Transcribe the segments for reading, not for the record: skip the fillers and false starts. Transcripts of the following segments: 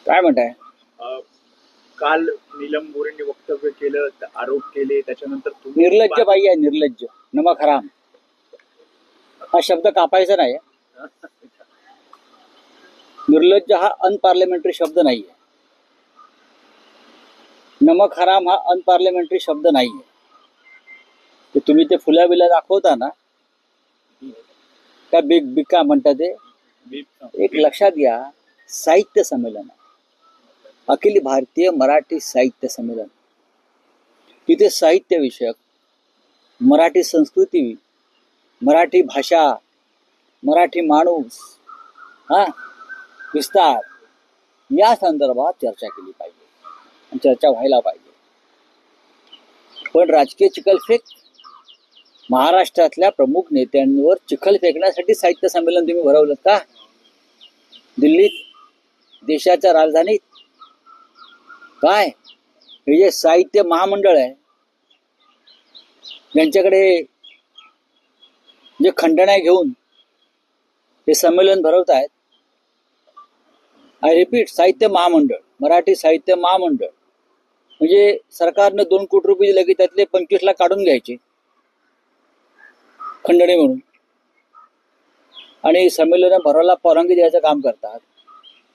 काय म्हणताय? काल नीलम गोरेंनी वक्तव्य केलं, आरोप केले, त्याच्यानंतर तुम्ही निर्लज्ज बाई आहे, निर्लज्ज. नमक हराम हा शब्द कापायचा नाही. निर्लज्ज हा अनपार्लिमेंटरी शब्द नाहीये. नमक हराम हा अनपार्लिमेंटरी शब्द नाहीये. ते तुम्ही ते फुल्या बिल्या दाखवता ना, त्या बिग बिग का म्हणतात ते, एक लक्षात घ्या, साहित्य संमेलन, अखिल भारतीय मराठी साहित्य संमेलन, तिथे साहित्य विषयक, मराठी संस्कृती, मराठी भाषा, मराठी माणूस हा विस्तार या संदर्भात चर्चा केली पाहिजे आणि चर्चा व्हायला पाहिजे. पण राजकीय चिखलफेक, महाराष्ट्रातल्या प्रमुख नेत्यांवर चिखल फेकण्यासाठी साहित्य संमेलन तुम्ही भरवलं का? दिल्लीत, देशाच्या राजधानीत काय हे जे साहित्य महामंडळ आहे, ज्यांच्याकडे जे खंडण्या घेऊन हे संमेलन भरवत आहेत, आय रिपीट, साहित्य महामंडळ, मराठी साहित्य महामंडळ, म्हणजे सरकारनं 2 कोटी रुपये दिले की त्यातले 25 लाख काढून घ्यायचे खंडणी म्हणून आणि संमेलन भरवायला परवानगी द्यायचं काम करतात.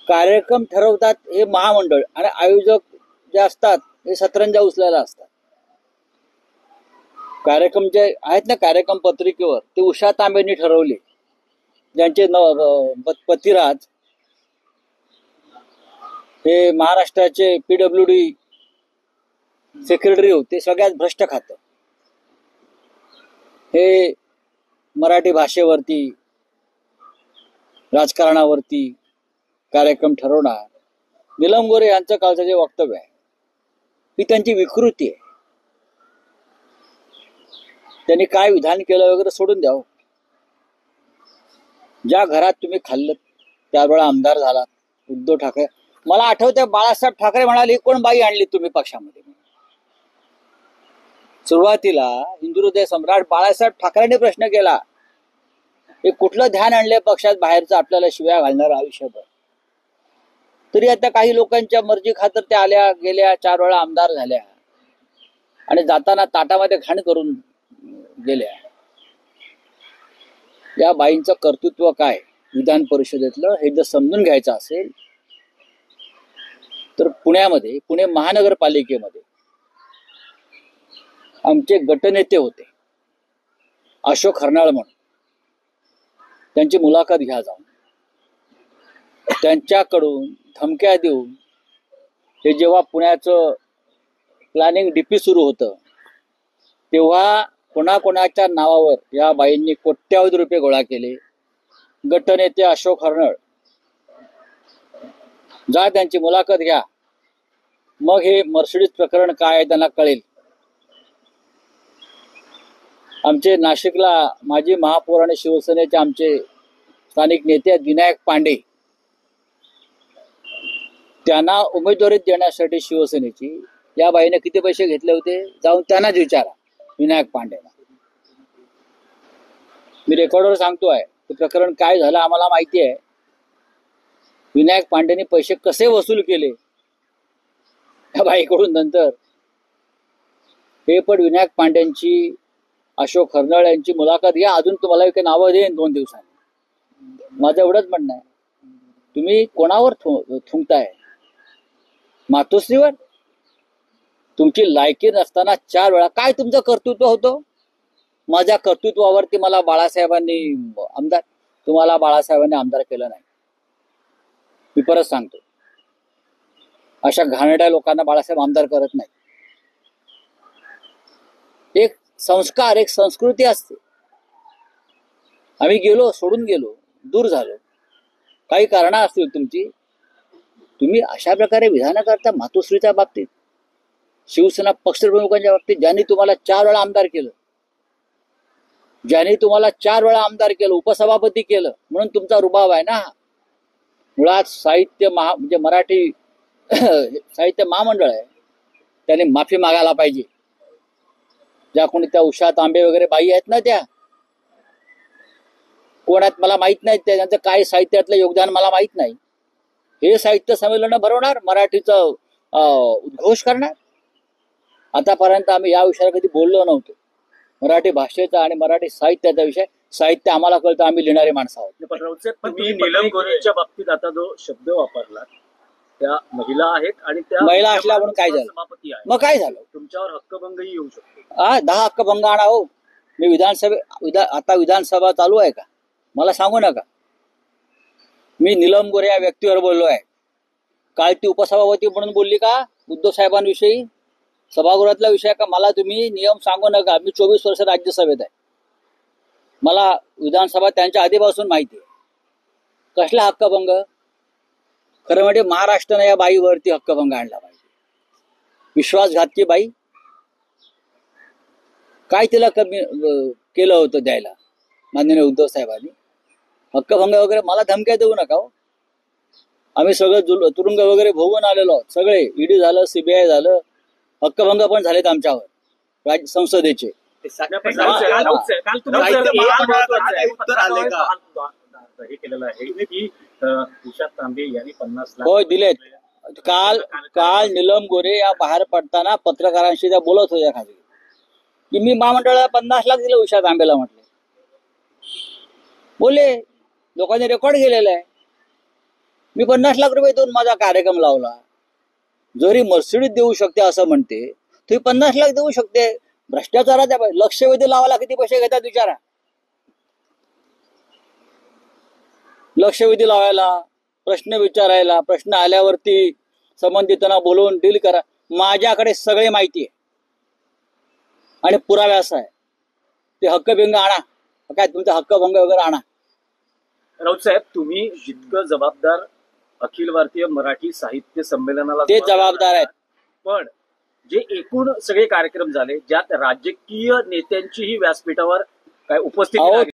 कार्यक्रम ठरवतात हे महामंडळ आणि आयोजक जे असतात हे सतरंजा उचलायला असतात. कार्यक्रम जे आहेत ना कार्यक्रम पत्रिकेवर, ते उषा तांबेंनी ठरवले, ज्यांचे पतिराज हे महाराष्ट्राचे PWD सेक्रेटरी होते, सगळ्यात भ्रष्ट खातं. हे मराठी भाषेवरती, राजकारणावरती कार्यक्रम ठरवणार. नीलम गोरे यांचं कालचं जे वक्तव्य आहे ही त्यांची विकृती आहे. त्यांनी काय विधान केलं वगैरे सोडून द्यावं. ज्या घरात तुम्ही खाल्लं त्यावेळेला आमदार झालात, उद्धव ठाकरे, मला आठवतंय बाळासाहेब ठाकरे म्हणाले, कोण बाई आणली तुम्ही पक्षामध्ये? सुरुवातीला हिंदू हृदय सम्राट बाळासाहेब ठाकरेंनी प्रश्न केला, हे कुठलं ध्यान आणलंय पक्षात बाहेरचं आपल्याला शिव्या घालणार आयुष्यभर? तरी आता काही लोकांच्या मर्जी खातर त्या आल्या गेल्या, 4 वेळा आमदार झाल्या आणि जाताना ताटामध्ये घाण करून गेल्या. या बाईंचं कर्तृत्व काय विधान परिषदेतलं हे जर समजून घ्यायचं असेल तर पुण्यामध्ये, पुणे महानगरपालिकेमध्ये आमचे गटनेते होते अशोक हरनाळ म्हणून, त्यांची मुलाखत घ्या जाऊन. त्यांच्याकडून धमक्या देऊन हे जेव्हा पुण्याचं प्लॅनिंग DP सुरू होतं तेव्हा कोणाकोणाच्या नावावर या बाईंनी कोट्यावधी रुपये गोळा केले. गटनेते अशोक हरनाळ, जा त्यांची मुलाखत घ्या, मग हे मर्सिडीज प्रकरण काय आहे त्यांना कळेल. आमचे नाशिकला माजी महापौर आणि शिवसेनेचे आमचे स्थानिक नेते आहेत विनायक पांडे, त्यांना उमेदवारी देण्यासाठी शिवसेनेची या बाईने किती पैसे घेतले होते जाऊन त्यांनाच विचारा, विनायक पांडेला. मी रेकॉर्डवर सांगतोय ते प्रकरण काय झालं आम्हाला माहिती आहे. विनायक पांडेने पैसे कसे वसूल केले या बाईकडून नंतर हे पण विनायक पांडेंची, अशोक हरनाळ यांची मुलाखत घ्या. अजून तुम्हाला काही नावं देईन 2 दिवसांनी. माझं एवढंच म्हणणं आहे, तुम्ही कोणावर थुंकताय? मातोश्रीवर? तुमची लायकी नसताना 4 वेळा काय तुमचं कर्तृत्व होतं? माझ्या कर्तृत्वावरती मला बाळासाहेबांनी आमदार, तुम्हाला बाळासाहेबांनी आमदार केलं नाही. मी परत सांगतो, अशा घाणेरड्या लोकांना बाळासाहेब आमदार करत नाही. एक संस्कार, एक संस्कृती असते. आम्ही गेलो, सोडून गेलो, दूर झालो, काही कारण असतील तुमची, तुम्ही अशा प्रकारे विधान करता मातोश्रीच्या बाबतीत, शिवसेना पक्षप्रमुखांच्या बाबतीत, ज्यांनी तुम्हाला 4 वेळा आमदार केलं, ज्यांनी तुम्हाला 4 वेळा आमदार केलं, उपसभापती केलं, म्हणून तुमचा रुबाब आहे ना. मुळात साहित्य म्हणजे मराठी साहित्य महामंडळ आहे, त्याने माफी मागायला पाहिजे. ज्या कोणी त्या उषा तांबे वगैरे बाई आहेत ना, त्या कोण आहेत मला माहित नाही, त्यांचं काय साहित्यातलं योगदान मला माहित नाही. हे साहित्य संमेलन भरवणार, मराठीचं उद्घोष करणार. आतापर्यंत आम्ही या विषयावर कधी बोललो नव्हतो. मराठी भाषेचा आणि मराठी साहित्याचा विषय, साहित्य आम्हाला कळतं, आम्ही लिहिणारी माणसं आहोत. पण राऊत साहेब, तुम्ही नीलम गोऱ्हेच्या बाबतीत आता जो शब्द वापरला, त्या महिला आहेत आणि त्या महिला असल्या म्हणून काय झालं? सभापती आहे, मग काय झालं? तुमच्यावर हक्कभंगही येऊ शकतो. 10 हक्कभंग आणा हो. मी आता विधानसभा चालू आहे का? मला सांगू नका. मी नीलम गोऱ्हे या व्यक्तीवर बोललो आहे. काल ती उपसभापती म्हणून बोलली का उद्धव साहेबांविषयी? सभागृहातला विषय का? मला तुम्ही नियम सांगू नका. मी 24 वर्ष राज्यसभेत आहे. मला विधानसभा त्यांच्या आधीपासून माहिती आहे. कसला हक्कभंग? खरं म्हणजे महाराष्ट्राने या बाईवरती हक्कभंग आणला पाहिजे. विश्वासघातकी बाई, काय तिला कमी केलं होतं द्यायला माननीय उद्धव साहेबांनी? हक्कभंग वगैरे मला धमक्या देऊ नका हो. आम्ही सगळं तुरुंग वगैरे भोगून आलेलो आहोत. सगळे ईडी झालं, सीबीआय झालं, हक्कभंग पण झालेत आमच्यावर राज्य संसदेचे. हे केलेलं आहे की तुषार तांबे यांनी 50 लाख होय दिलेत. काल नीलम गोऱ्हे या बाहेर पडताना पत्रकारांशी त्या बोलत होत्या खाली की मी महामंडळाला 50 लाख दिले उषा तांबेला. म्हटले बोले, लोकांनी रेकॉर्ड केलेलं आहे. मी 50 लाख रुपये देऊन माझा कार्यक्रम लावला. जरी मर्सिडीज देऊ शकते असं म्हणते, तुम्ही 50 लाख देऊ शकते. भ्रष्टाचाराच्या लक्षवेधी लावायला किती पैसे घेतात विचारा. लक्षवेधी लावायला, प्रश्न विचारायला, प्रश्न आल्यावरती संबंधितांना बोलवून डील करा. माझ्याकडे सगळे माहिती आहे आणि पुरावे असा आहे. ते हक्कभंग आणा, काय तुमचा हक्कभंग वगैरे आणा. राऊत साहेब, तुम्ही जितकं जबाबदार अखिल भारतीय मराठी साहित्य संमेलनाला ते जबाबदार आहेत, पण जे एकूण सगळे कार्यक्रम झाले ज्यात राजकीय नेत्यांचीही व्यासपीठावर काय उपस्थिती